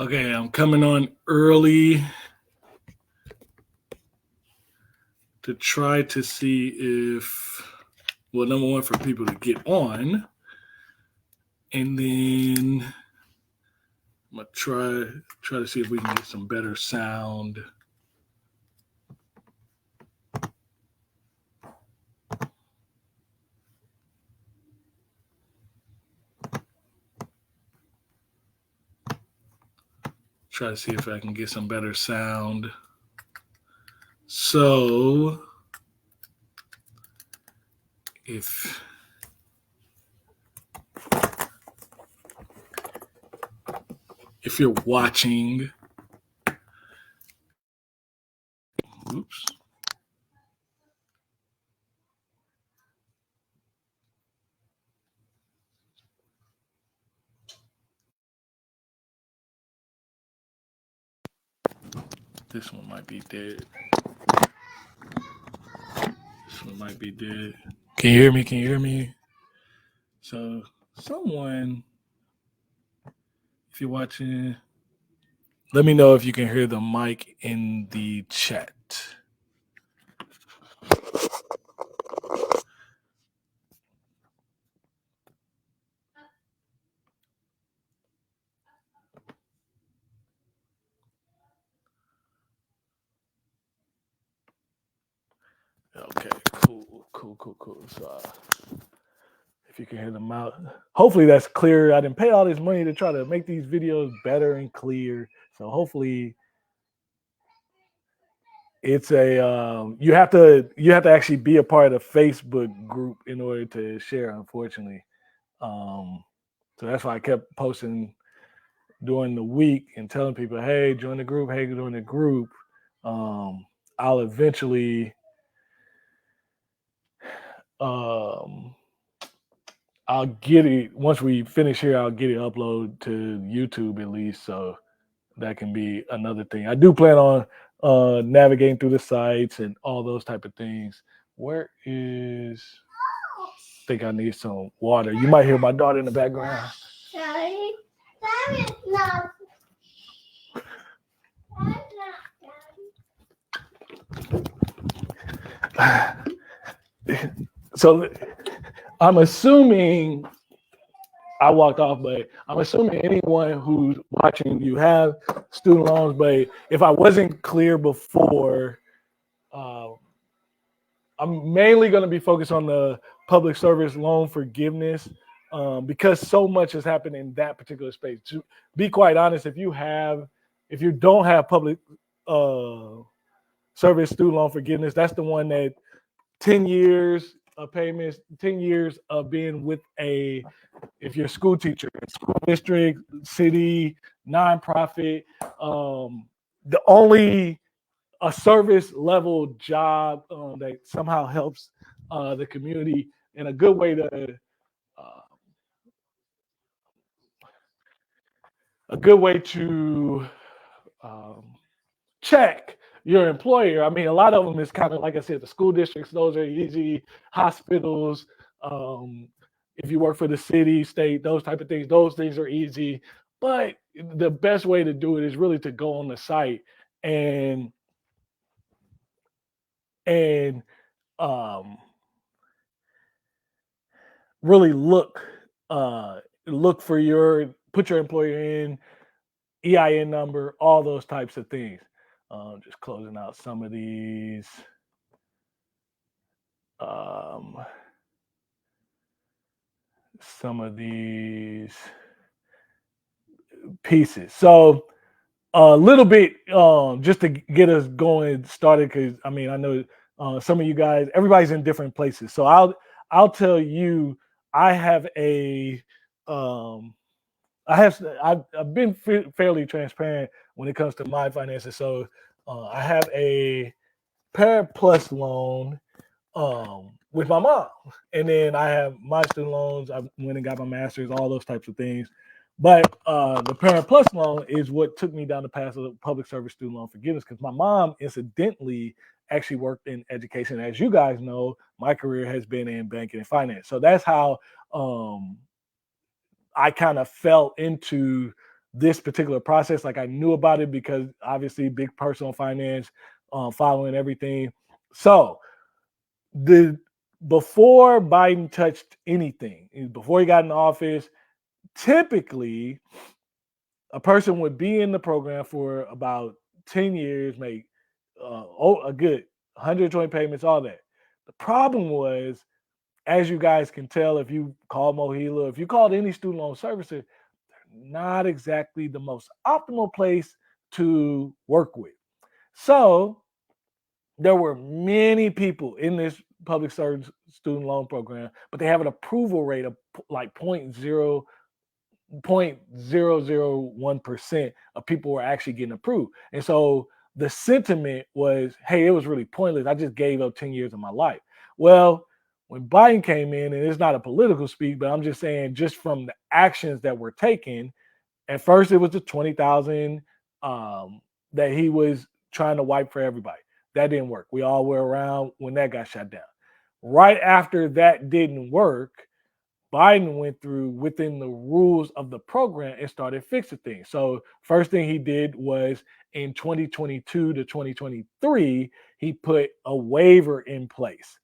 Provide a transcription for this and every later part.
Okay, I'm coming on early to try to see if, well, number one, for people to get on, and then I'm gonna try to see if we can get some better sound. Try to see if I can get some better sound. So if you're watching, oops. This one might be dead. This one might be dead. Can you hear me? Can you hear me? So someone, if you're watching, let me know if you can hear the mic in the chat. Okay, cool. So if you can hear them out, hopefully that's clear. I didn't pay all this money to try to make these videos better and clear. So hopefully it's a you have to actually be a part of the Facebook group in order to share, unfortunately. So that's why I kept posting during the week and telling people, hey, join the group, hey, join the group. I'll eventually I'll get it once we finish here. I'll get it uploaded to YouTube at least, so that can be another thing. I do plan on navigating through the sites and all those type of things. Where is? I think I need some water. You might hear my daughter in the background. Sorry, that is not. So I'm assuming I walked off, but I'm assuming anyone who's watching, you have student loans. But if I wasn't clear before, I'm mainly going to be focused on the public service loan forgiveness because so much has happened in that particular space. To be quite honest, if you don't have public service student loan forgiveness, that's the one that 10 years of payments, 10 years of being with if you're a school teacher, school district, city, nonprofit, the only a service level job that somehow helps the community in a good way to check your employer. I mean, a lot of them is kind of, like I said, the school districts, those are easy, hospitals, if you work for the city, state, those type of things, those things are easy. But the best way to do it is really to go on the site and really look for put your employer in, EIN number, all those types of things. Just closing out some of these. Pieces. So a little bit just to get us going started, because I mean, I know some of you guys, everybody's in different places. So I'll tell you, I've been fairly transparent when it comes to my finances. So I have a Parent Plus loan with my mom, and then I have my student loans. I went and got my master's, all those types of things. But the Parent Plus loan is what took me down the path of the public service student loan forgiveness, because my mom incidentally actually worked in education. As you guys know, my career has been in banking and finance. So that's how I kind of fell into this particular process. Like I knew about it because obviously big personal finance, following everything. So the before Biden touched anything, before he got in office, typically a person would be in the program for about 10 years, make a good 120 payments, all that. The problem was, as you guys can tell, if you call Mohila, if you called any student loan servicer, not exactly the most optimal place to work with. So there were many people in this public service student loan program, but they have an approval rate of like 0.001% of people were actually getting approved. And so the sentiment was, hey, it was really pointless. I just gave up 10 years of my life. Well, when Biden came in, and it's not a political speak, but I'm just saying, just from the actions that were taken, at first it was the 20,000 that he was trying to wipe for everybody. That didn't work. We all were around when that got shut down. Right after that didn't work, Biden went through within the rules of the program and started fixing things. So first thing he did was in 2022 to 2023, he put a waiver in place,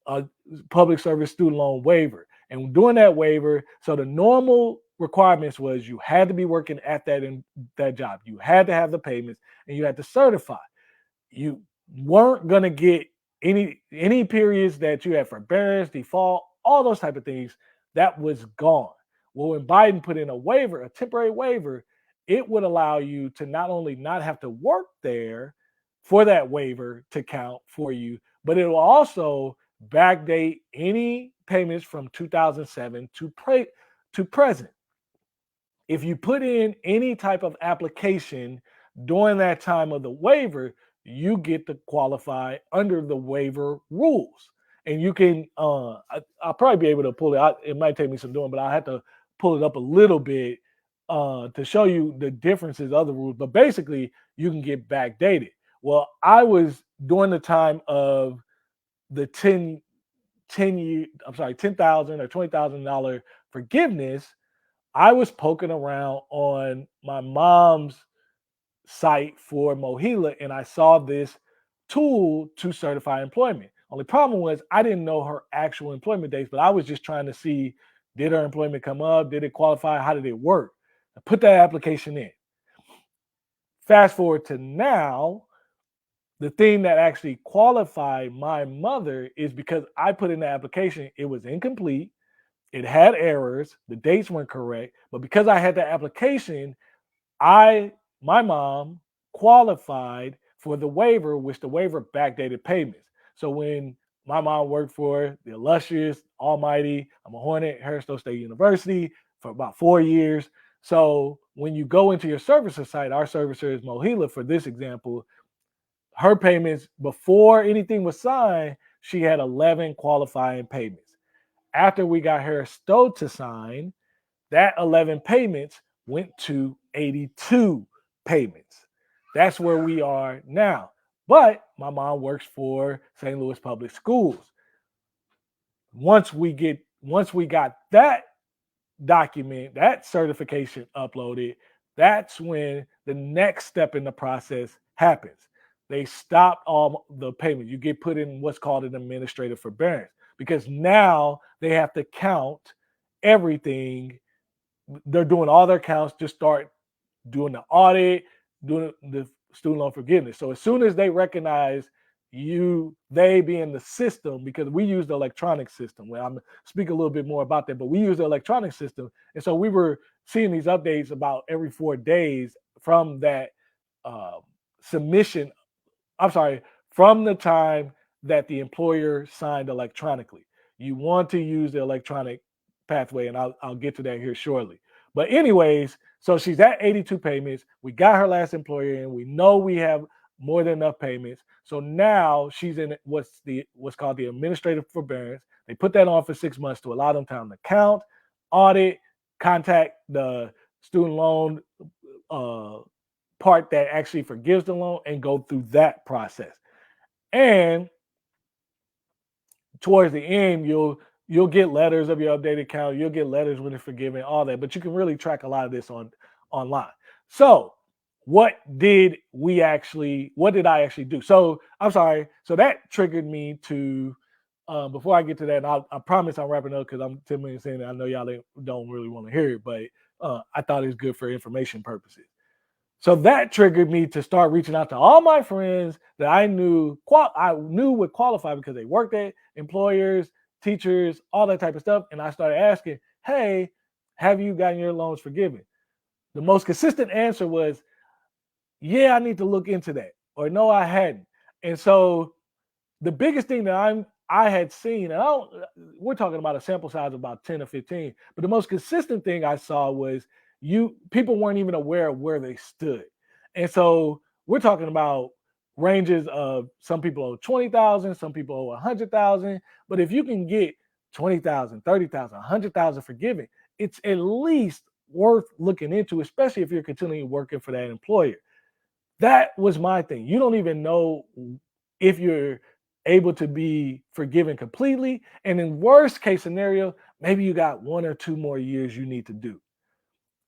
a public service student loan waiver. And doing that waiver, so the normal requirements was you had to be working at that job. You had to have the payments and you had to certify. You weren't going to get any periods that you had forbearance, default, all those type of things. That was gone. Well, when Biden put in a waiver, a temporary waiver, it would allow you to not only not have to work there for that waiver to count for you, but it will also backdate any payments from 2007 to present. If you put in any type of application during that time of the waiver, you get to qualify under the waiver rules. And you can, I'll probably be able to pull it out. It might take me some doing, but I have to pull it up a little bit to show you the differences of the rules. But basically, you can get backdated. Well, I was during the time of the 10,000 or $20,000 forgiveness. I was poking around on my mom's site for Mohila and I saw this tool to certify employment. Only problem was I didn't know her actual employment dates, but I was just trying to see, did her employment come up? Did it qualify? How did it work? I put that application in. Fast forward to now, the thing that actually qualified my mother is because I put in the application, it was incomplete. It had errors, the dates weren't correct, but because I had the application, my mom qualified for the waiver, which the waiver backdated payments. So when my mom worked for the illustrious, almighty, I'm a Hornet, Harrisville State University for about 4 years. So when you go into your servicer site, our servicer is Mohila for this example, her payments before anything was signed, she had 11 qualifying payments. After we got her Stowe to sign, that 11 payments went to 82 payments. That's where we are now. But my mom works for St. Louis Public Schools. Once we got that document, that certification uploaded, that's when the next step in the process happens. They stop all the payments. You get put in what's called an administrative forbearance because now they have to count everything. They're doing all their counts, just start doing the audit, doing the student loan forgiveness. So as soon as they recognize they be in the system, because we use the electronic system. Well, I'm speak a little bit more about that, but we use the electronic system. And so we were seeing these updates about every 4 days from that submission. I'm sorry, from the time that the employer signed electronically. You want to use the electronic pathway, and I'll get to that here shortly. But anyways, so she's at 82 payments. We got her last employer in. We know we have more than enough payments. So now she's in what's called the administrative forbearance. They put that on for 6 months to allow them time to count, audit, contact the student loan part that actually forgives the loan and go through that process. And towards the end, you'll get letters of your updated count. You'll get letters when it's forgiven, all that. But you can really track a lot of this online. So what did I actually do? So I'm sorry. So that triggered me to, before I get to that, and I promise I'm wrapping up because I'm 10 minutes in and I know y'all don't really want to hear it, but I thought it was good for information purposes. So that triggered me to start reaching out to all my friends that I knew would qualify because they worked at employers, teachers, all that type of stuff. And I started asking, hey, have you gotten your loans forgiven? The most consistent answer was, yeah, I need to look into that. Or no, I hadn't. And so the biggest thing that I had seen, and we're talking about a sample size of about 10 or 15, but the most consistent thing I saw was people weren't even aware of where they stood. And so we're talking about ranges of some people owe 20,000, some people owe 100,000, but if you can get 20,000, 30,000, 100,000 forgiven, it's at least worth looking into, especially if you're continuing working for that employer. That was my thing. You don't even know if you're able to be forgiven completely. And in worst case scenario, maybe you got 1 or 2 more years you need to do.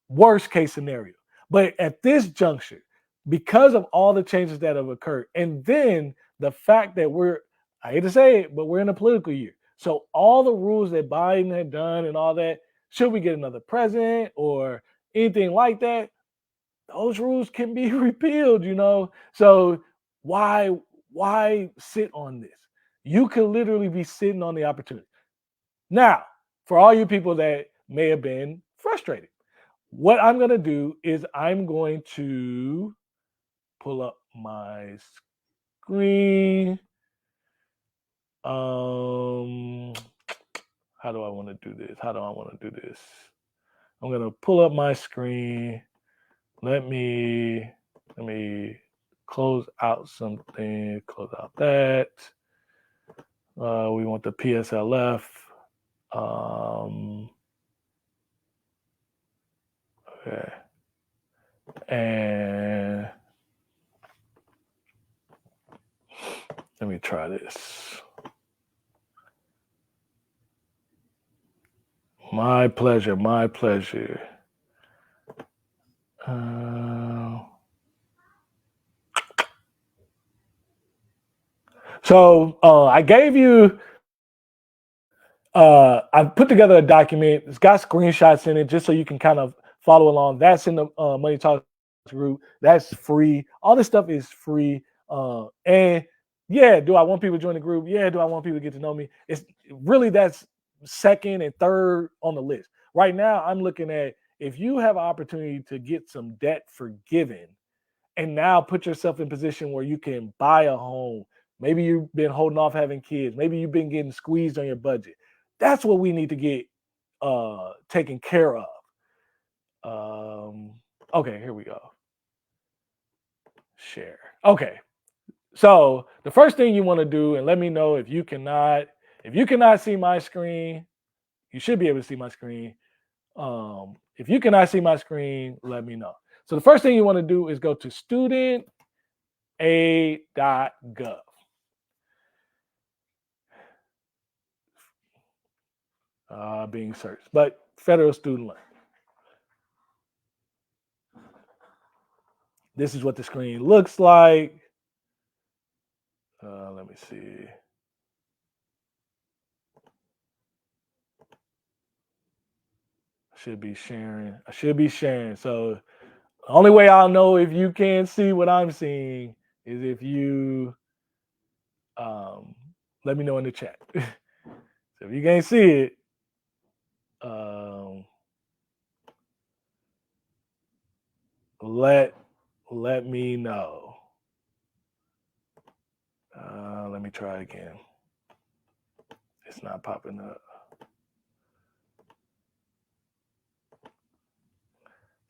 Worst case scenario. But at this juncture, because of all the changes that have occurred, and then the fact that I hate to say it, but we're in a political year. So all the rules that Biden had done and all that, should we get another president or anything like that, those rules can be repealed. So why sit on this? You could literally be sitting on the opportunity. Now, for all you people that may have been frustrated, what I'm going to do is I'm going to pull up my screen. How do I want to do this? I'm going to pull up my screen. Let me close out something, close out that. We want the PSLF. Okay. And let me try this. My pleasure. So I gave you, I put together a document. It's got screenshots in it just so you can kind of follow along. That's in the Money Talks group. That's free. All this stuff is free. And yeah, do I want people to join the group? Yeah, do I want people to get to know me? It's really, that's second and third on the list. Right now, I'm looking at, if you have an opportunity to get some debt forgiven and now put yourself in a position where you can buy a home. Maybe you've been holding off having kids. Maybe you've been getting squeezed on your budget. That's what we need to get taken care of. Okay, here we go. Share. Okay. So the first thing you want to do, and let me know if you cannot see my screen. You should be able to see my screen. If you cannot see my screen, let me know. So the first thing you want to do is go to studentaid.gov. Being searched, but federal student loan. This is what the screen looks like. Let me see. I should be sharing. So the only way I'll know if you can see what I'm seeing is if you let me know in the chat. So if you can't see it, let me know. Let me try again. It's not popping up.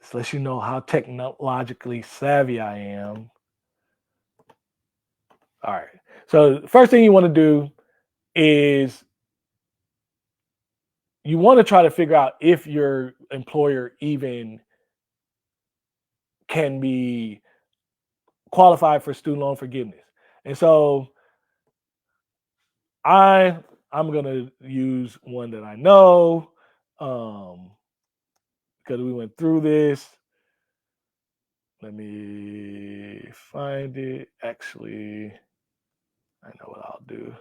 This lets you know how technologically savvy I am. All right. So the first thing you want to do is you want to try to figure out if your employer even can be qualified for student loan forgiveness. And so I'm going to use one that I know because we went through this. Let me find it. Actually, I know what I'll do.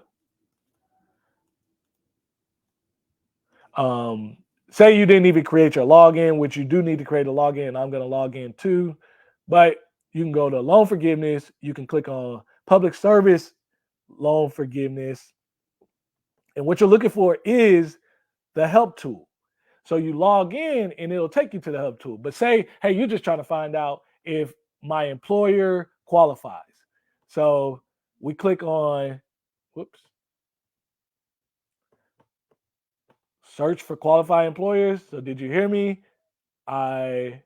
Say you didn't even create your login, which you do need to create a login. I'm going to log in too, but you can go to loan forgiveness. You can click on public service loan forgiveness. And what you're looking for is the help tool. So you log in and it'll take you to the help tool. But say, hey, you're just trying to find out if my employer qualifies. So we click on, whoops, search for qualified employers. So did you hear me? I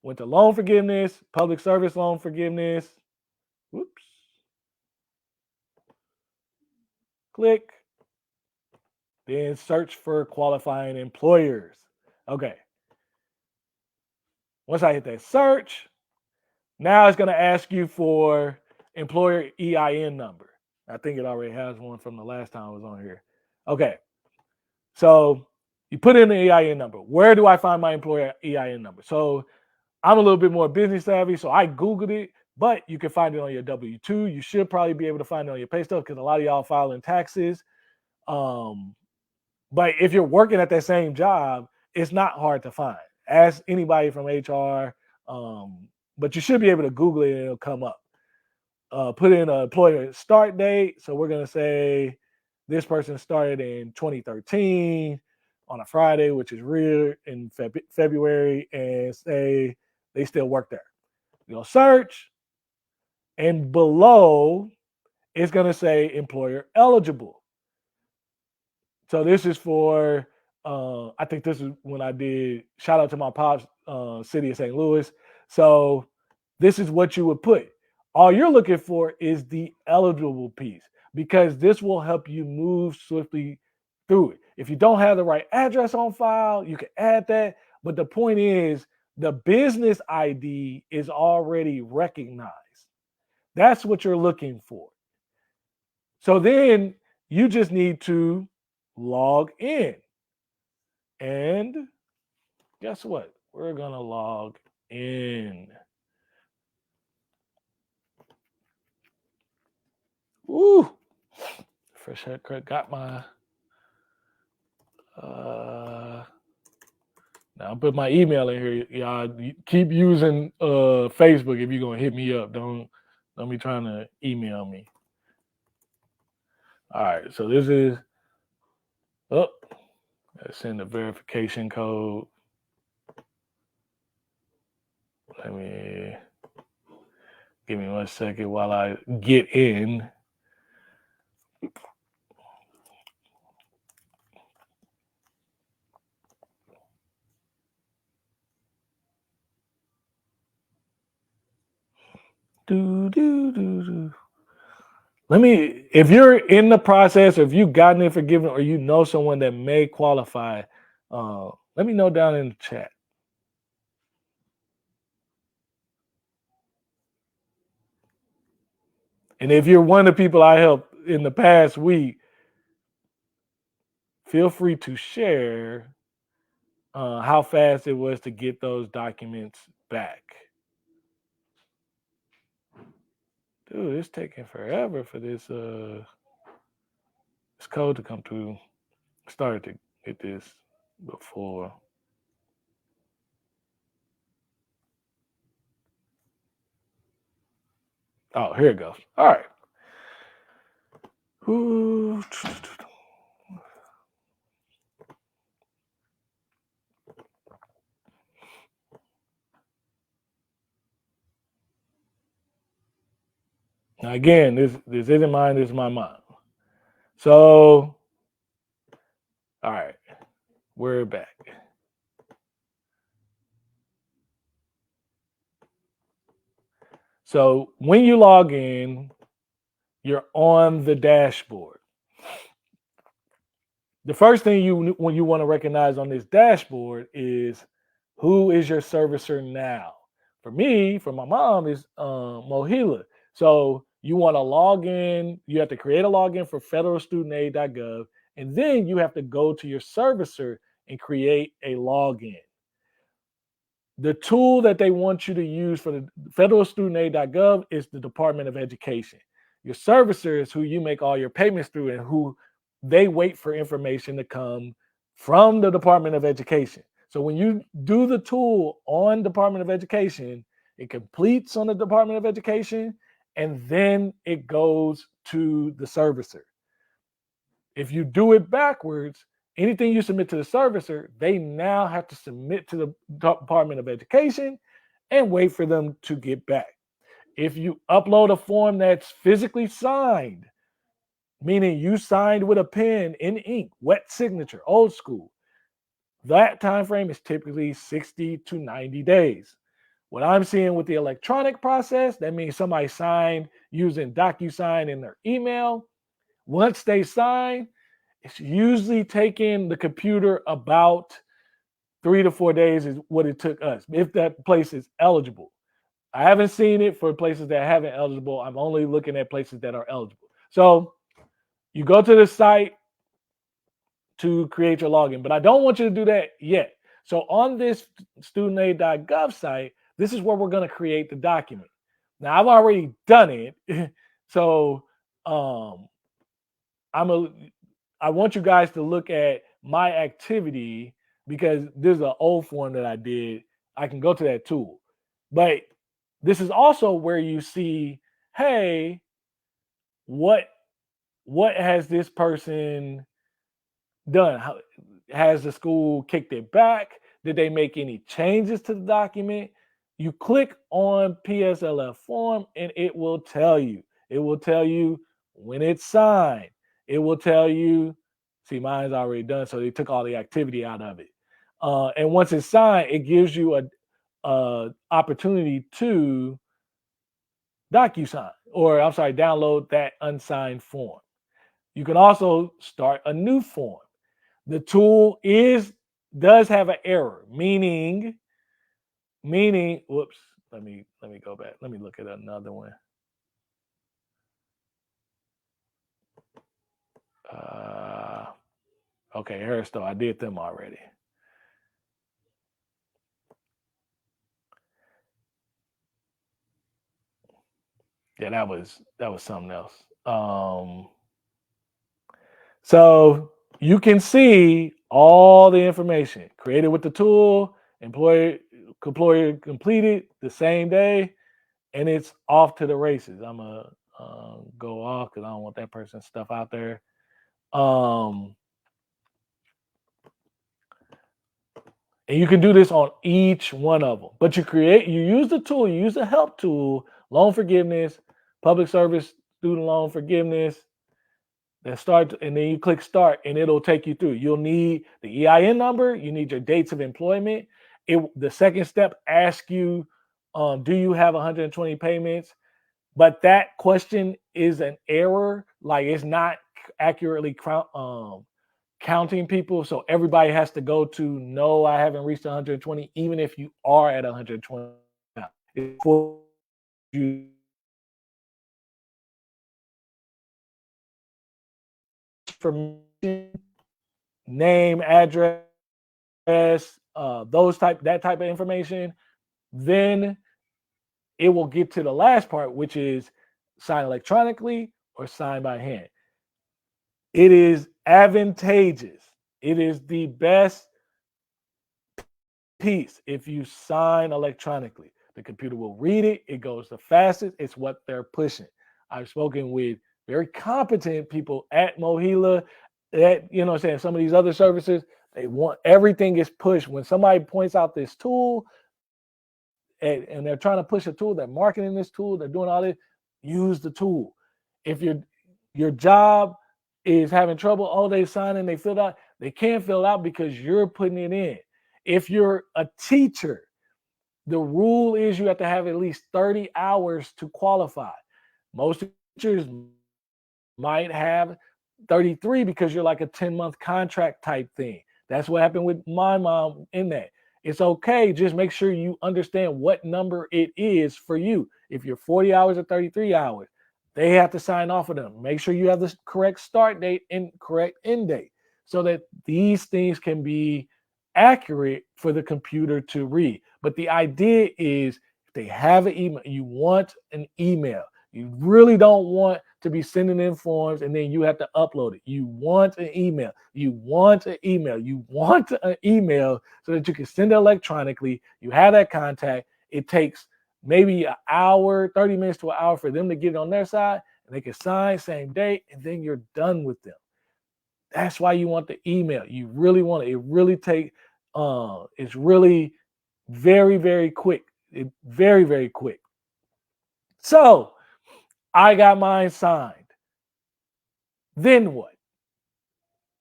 went to loan forgiveness, public service loan forgiveness. Whoops. Click. Then search for qualifying employers. Okay. Once I hit that search, now it's going to ask you for employer EIN number. I think it already has one from the last time I was on here. Okay. So you put in the EIN number. Where do I find my employer EIN number? So I'm a little bit more business savvy, so I Googled it, but you can find it on your W-2. You should probably be able to find it on your pay stub because a lot of y'all filing taxes. But if you're working at that same job, it's not hard to find. Ask anybody from HR, but you should be able to Google it and it'll come up. Put in an employer start date. So we're going to say this person started in 2013 on a Friday, which is real in February, and say they still work there. You'll search, and below it's going to say employer eligible. So this is for, I think this is when I did, shout out to my pops, city of St. Louis. So this is what you would put. All you're looking for is the eligible piece because this will help you move swiftly through it. If you don't have the right address on file, you can add that. But the point is, the business ID is already recognized. That's what you're looking for. So then you just need to log in. And guess what? We're going to log in. Woo! Fresh haircut. Got my... now I put my email in here. Y'all keep using Facebook if you're going to hit me up. Don't be trying to email me. All right. So this is... Oh, let's send the verification code. Let me... Give me 1 second while I get in. If you're in the process, or if you've gotten it forgiven, or you know someone that may qualify, let me know down in the chat. And if you're one of the people I helped in the past week, feel free to share how fast it was to get those documents back. Dude, it's taking forever for this code to come through. Started to get this before. Oh, here it goes. All right. Ooh. Now again, this isn't mine, this is my mom. So, all right, we're back. So when you log in, you're on the dashboard. The first thing when you want to recognize on this dashboard is who is your servicer now. For me, for my mom, is Mohila. So you want to log in. You have to create a login for federalstudentaid.gov, and then you have to go to your servicer and create a login. The tool that they want you to use for the federalstudentaid.gov is the Department of Education. Your servicer is who you make all your payments through and who they wait for information to come from the Department of Education. So when you do the tool on Department of Education, it completes on the Department of Education, and then it goes to the servicer. If you do it backwards, anything you submit to the servicer, they now have to submit to the Department of Education and wait for them to get back. If you upload a form that's physically signed, meaning you signed with a pen in ink, wet signature, old school, that time frame is typically 60 to 90 days. What I'm seeing with the electronic process, that means somebody signed using DocuSign in their email. Once they sign, it's usually taking the computer about 3 to 4 days is what it took us, if that place is eligible. I haven't seen it for places that haven't eligible. I'm only looking at places that are eligible. So you go to the site to create your login, but I don't want you to do that yet. So on this studentaid.gov site, this is where we're going to create the document. Now I've already done it. So I want you guys to look at my activity because there's an old form that I did. I can go to that tool. But this is also where you see, hey, what has this person done? How, has the school kicked it back? Did they make any changes to the document? You click on PSLF form and it will tell you. It will tell you when it's signed. It will tell you, see, mine's already done, so they took all the activity out of it. And once it's signed, it gives you a opportunity to download that unsigned form. You can also start a new form. The tool does have an error, meaning, whoops, let me go back. Let me look at another one. Okay, Hairstyle, I did them already. Yeah, that was something else. So you can see all the information created with the tool, employer completed the same day, and it's off to the races. I'm gonna go off because I don't want that person's stuff out there. And you can do this on each one of them. But you use the tool, you use the help tool, loan forgiveness, public service, student loan forgiveness. Then start, and then you click start, and it'll take you through. You'll need the EIN number. You need your dates of employment. The second step asks you, do you have 120 payments? But that question is an error. Like it's not accurately counting people. So everybody has to go to no, I haven't reached 120, even if you are at 120. It's for you. Information, name, address, that type of information, then it will get to the last part, which is sign electronically or sign by hand. It is advantageous. It is the best piece if you sign electronically. The computer will read it. It goes the fastest. It's what they're pushing. I've spoken with very competent people at Mohila, some of these other services, they want everything is pushed. When somebody points out this tool and they're trying to push a tool, they're marketing this tool, they're doing all this, use the tool. If your job is having trouble, they sign in, they fill out, they can't fill out because you're putting it in. If you're a teacher, the rule is you have to have at least 30 hours to qualify. Most teachers might have 33 because you're like a 10-month contract type thing. That's what happened with my mom in that. It's okay. Just make sure you understand what number it is for you. If you're 40 hours or 33 hours, they have to sign off of them. Make sure you have the correct start date and correct end date so that these things can be accurate for the computer to read. But the idea is if they have an email, you want an email. You really don't want to be sending in forms and then you have to upload it. You want an email. You want an email. You want an email so that you can send it electronically. You have that contact. It takes maybe an hour, 30 minutes to an hour for them to get it on their side, and they can sign same day, and then you're done with them. That's why you want the email. You really want it. It really it's really very, very quick. Very, very quick. So I got mine signed. Then what?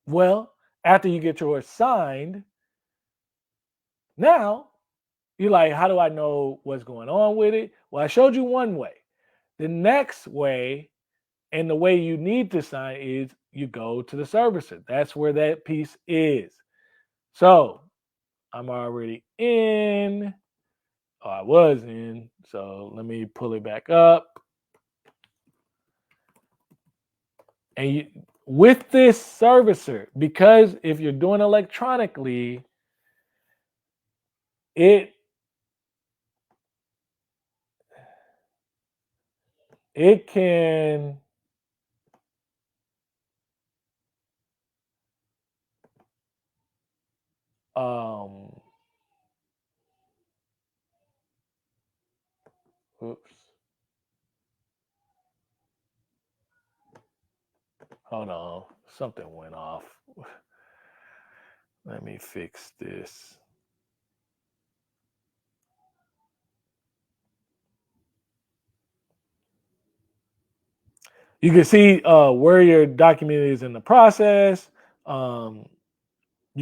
Well, after you get yours signed, now you're like, how do I know what's going on with it? Well, I showed you one way. The next way, and the way you need to sign is you go to the servicer. That's where that piece is. So I'm already in. Oh, I was in. So let me pull it back up. And with this servicer, because if you're doing electronically, it can oops. Hold on. Something went off. Let me fix this. You can see where your document is in the process. You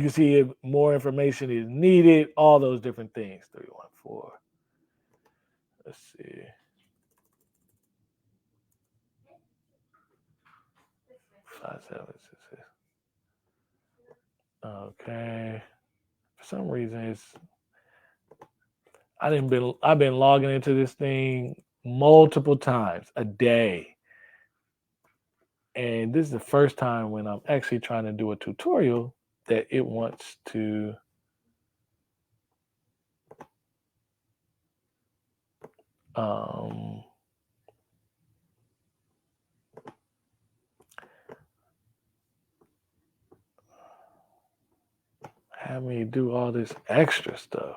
can see if more information is needed, all those different things. 314. Let's see. Five, seven, six, six. Okay. For some reason, I've been logging into this thing multiple times a day. And this is the first time when I'm actually trying to do a tutorial that it wants to have me do all this extra stuff.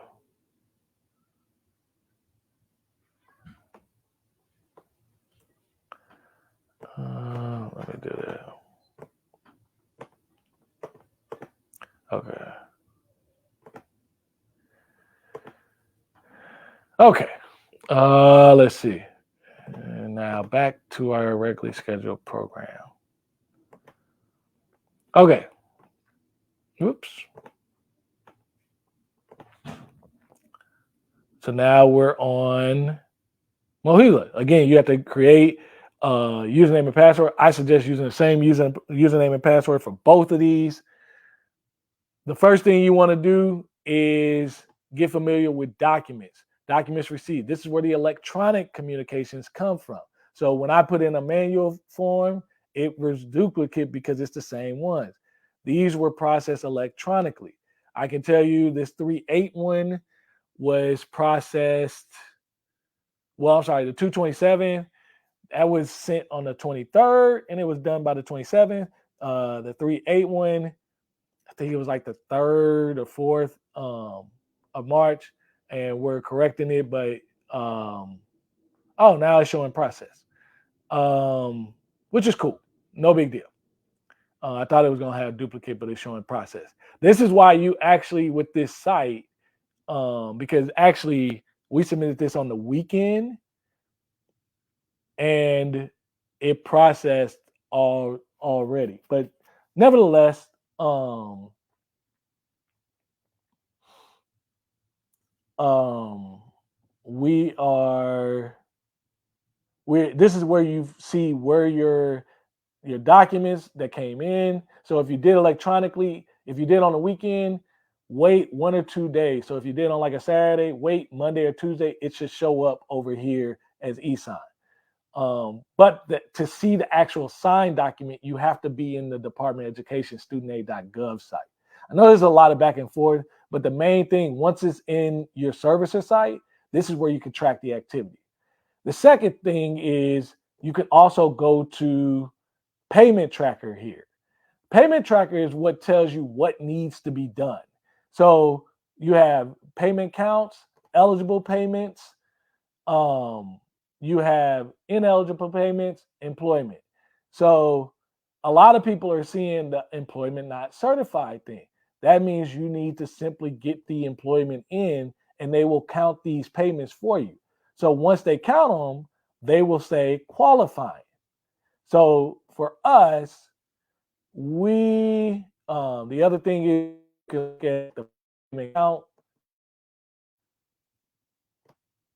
Let me do that. Okay. Okay. Let's see. And now back to our regularly scheduled program. Okay. Oops. So now we're on Mojila. Again, you have to create a username and password. I suggest using the same username and password for both of these. The first thing you want to do is get familiar with documents received. This is where the electronic communications come from. So when I put in a manual form, it was duplicate because it's the same ones. These were processed electronically. I can tell you this 381 was processed. Well, I'm sorry, the 227, that was sent on the 23rd and it was done by the 27th. The 381, I think it was like the 3rd or 4th of March, and we're correcting it, but now it's showing process, which is cool. No big deal. I thought it was going to have duplicate, but it's showing process. This is why you actually, with this site, because actually we submitted this on the weekend and it processed already. But nevertheless, this is where you see where your documents that came in. So if you did electronically, if you did on the weekend, wait 1 or 2 days. So if you did on like a Saturday, wait Monday or Tuesday, it should show up over here as e-sign. But to see the actual signed document, you have to be in the Department of Education studentaid.gov site. I know there's a lot of back and forth, But the main thing, once it's in your servicer site, this is where you can track the activity. The second thing is you can also go to payment tracker here. Payment tracker is what tells you what needs to be done. So you have payment counts, eligible payments, you have ineligible payments, employment. So a lot of people are seeing the employment not certified thing. That means you need to simply get the employment in and they will count these payments for you. So once they count them, they will say qualifying. So for us, the other thing is you can look at the payment count.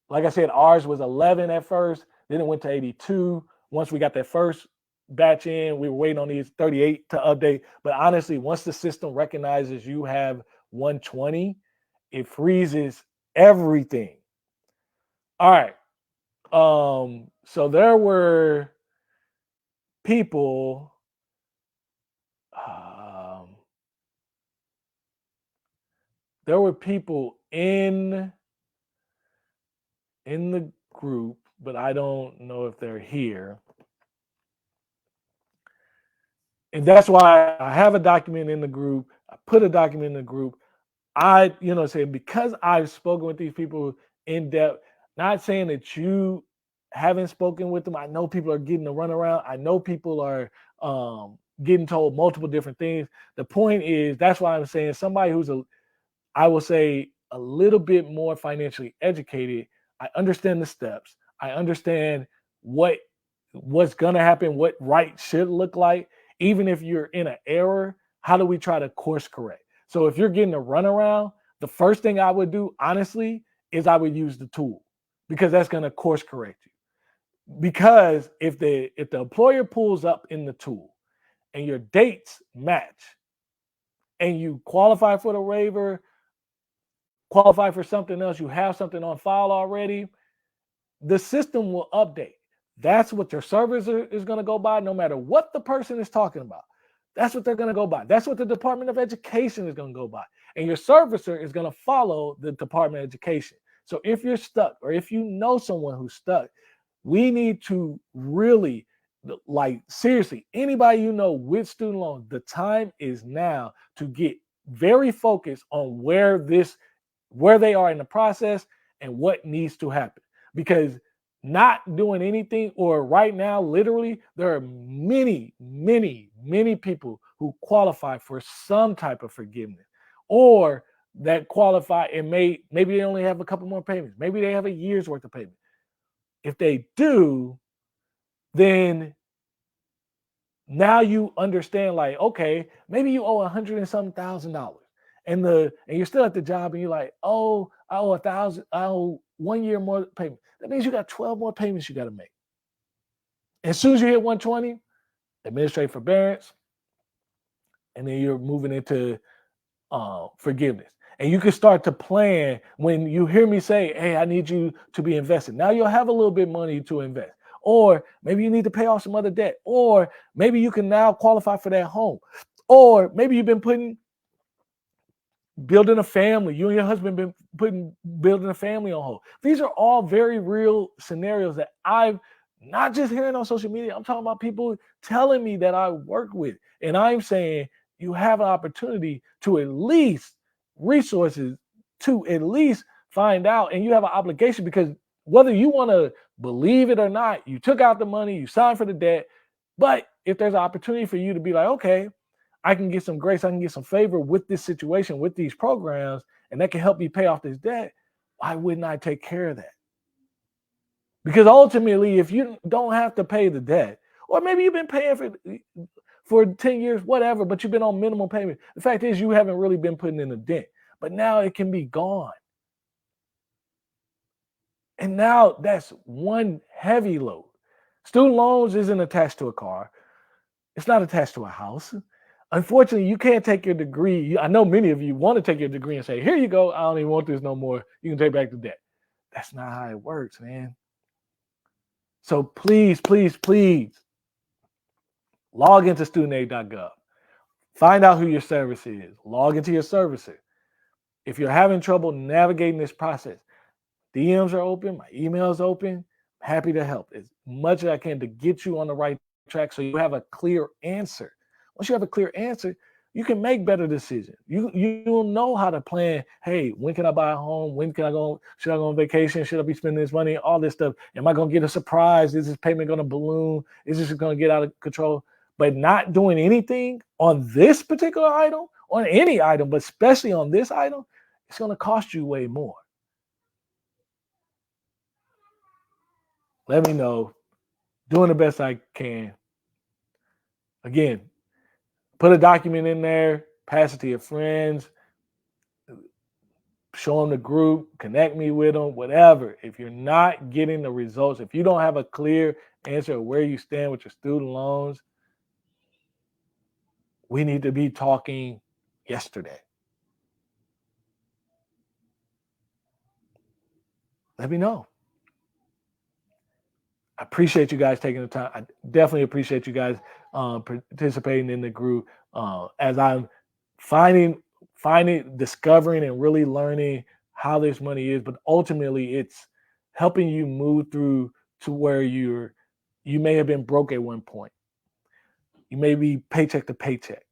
Like I said, ours was 11 at first, then it went to 82. Once we got that first batch in, we were waiting on these 38 to update. But honestly, once the system recognizes you have 120, it freezes everything. All right. So there were people. There were people in the group, but I don't know if they're here. And that's why I have a document in the group. I put a document in the group. Say because I've spoken with these people in depth, not saying that you haven't spoken with them. I know people are getting the runaround. I know people are getting told multiple different things. The point is, that's why I'm saying somebody who's I will say a little bit more financially educated. I understand the steps. I understand what's going to happen, what right should look like. Even if you're in an error, how do we try to course correct? So if you're getting a runaround, the first thing I would do, honestly, is I would use the tool because that's going to course correct you. Because if the employer pulls up in the tool and your dates match and you qualify for the waiver, qualify for something else, you have something on file already, the system will update. That's what your servicer is going to go by, no matter what the person is talking about. That's what they're going to go by. That's what the Department of Education is going to go by. And your servicer is going to follow the Department of Education. So if you're stuck or if you know someone who's stuck, we need to really, seriously, anybody you know with student loans, the time is now to get very focused on where they are in the process and what needs to happen. Because not doing anything, or right now, literally, there are many, many, many people who qualify for some type of forgiveness, or that qualify and maybe they only have a couple more payments. Maybe they have a year's worth of payments. If they do, then now you understand, okay, maybe you owe $100 and some $1,000. And you're still at the job and you're like, oh, I owe $1,000, I owe 1 year more payment. That means you got 12 more payments you got to make. As soon as you hit 120, administrative forbearance, and then you're moving into forgiveness. And you can start to plan when you hear me say, hey, I need you to be invested. Now you'll have a little bit of money to invest. Or maybe you need to pay off some other debt. Or maybe you can now qualify for that home. Or maybe you've been building a family. You and your husband been building a family on hold. These are all very real scenarios that I've not just hearing on social media. I'm talking about people telling me that I work with. And I'm saying you have an opportunity to at least resources to at least find out. And you have an obligation, because whether you want to believe it or not, you took out the money, you signed for the debt. But if there's an opportunity for you to be like, okay, I can get some grace, I can get some favor with this situation, with these programs, and that can help me pay off this debt, why wouldn't I take care of that? Because ultimately, if you don't have to pay the debt, or maybe you've been paying for 10 years, whatever, but you've been on minimum payment. The fact is you haven't really been putting in a dent, but now it can be gone. And now that's one heavy load. Student loans isn't attached to a car. It's not attached to a house. Unfortunately, you can't take your degree. I know many of you want to take your degree and say, here you go, I don't even want this no more. You can take back the debt. That's not how it works, man. So please, please, please log into studentaid.gov. Find out who your service is. Log into your servicer. If you're having trouble navigating this process, DMs are open, my email's open. I'm happy to help as much as I can to get you on the right track so you have a clear answer. Once you have a clear answer, you can make better decisions. You'll know how to plan. Hey, when can I buy a home? When can I go? Should I go on vacation? Should I be spending this money? All this stuff. Am I going to get a surprise? Is this payment going to balloon? Is this going to get out of control? But not doing anything on this particular item, on any item, but especially on this item, it's going to cost you way more. Let me know. Doing the best I can. Again, put a document in there, pass it to your friends, show them the group, connect me with them, whatever. If you're not getting the results, if you don't have a clear answer of where you stand with your student loans, we need to be talking yesterday. Let me know. I appreciate you guys taking the time. I definitely appreciate you guys participating in the group as I'm finding, discovering, and really learning how this money is. But ultimately, it's helping you move through to where you may have been broke at one point. You may be paycheck to paycheck.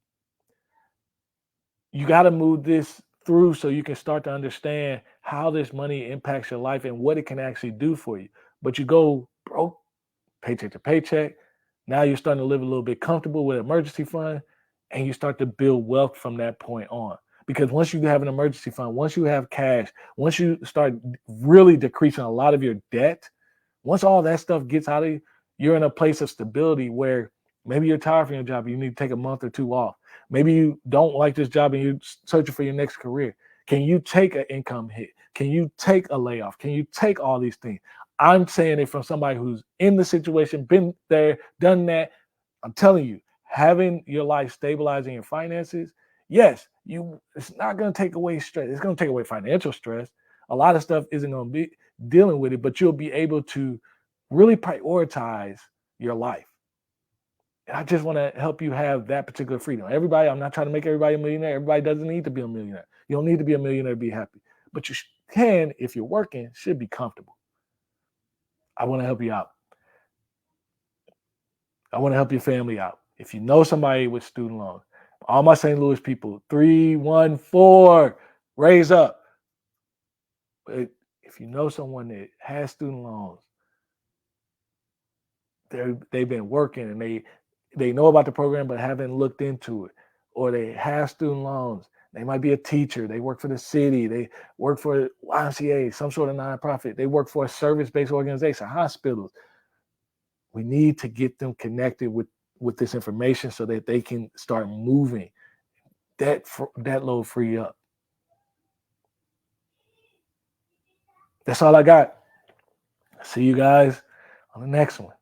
You got to move this through so you can start to understand how this money impacts your life and what it can actually do for you. But you go broke, paycheck to paycheck. Now you're starting to live a little bit comfortable with an emergency fund, and you start to build wealth from that point on. Because once you have an emergency fund, once you have cash, once you start really decreasing a lot of your debt, once all that stuff gets out of you, you're in a place of stability where maybe you're tired from your job, you need to take a month or two off. Maybe you don't like this job and you're searching for your next career. Can you take an income hit? Can you take a layoff? Can you take all these things? I'm saying it from somebody who's in the situation, been there, done that. I'm telling you, having your life stabilizing your finances, yes, it's not going to take away stress. It's going to take away financial stress. A lot of stuff isn't going to be dealing with it, but you'll be able to really prioritize your life. And I just want to help you have that particular freedom. Everybody, I'm not trying to make everybody a millionaire. Everybody doesn't need to be a millionaire. You don't need to be a millionaire to be happy. But you can, if you're working, should be comfortable. I want to help you out. I want to help your family out. If you know somebody with student loans, all my St. Louis people, 314, raise up. If you know someone that has student loans, they've been working and they know about the program but haven't looked into it, or they have student loans. They might be a teacher. They work for the city. They work for YMCA, some sort of nonprofit. They work for a service-based organization, hospitals. We need to get them connected with this information so that they can start moving that load free up. That's all I got. See you guys on the next one.